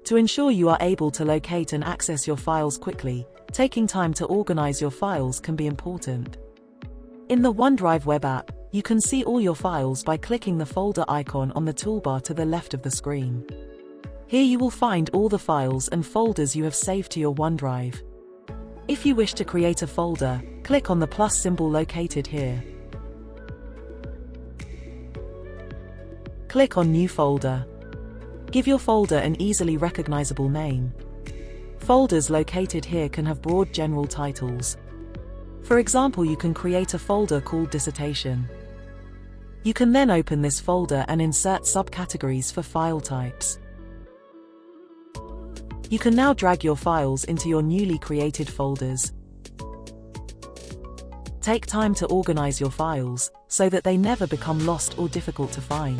To ensure you are able to locate and access your files quickly, taking time to organize your files can be important. In the OneDrive web app, you can see all your files by clicking the folder icon on the toolbar to the left of the screen. Here you will find all the files and folders you have saved to your OneDrive. If you wish to create a folder, click on the plus symbol located here. Click on New Folder. Give your folder an easily recognizable name. Folders located here can have broad general titles. For example, you can create a folder called Dissertation. You can then open this folder and insert subcategories for file types. You can now drag your files into your newly created folders. Take time to organize your files, so that they never become lost or difficult to find.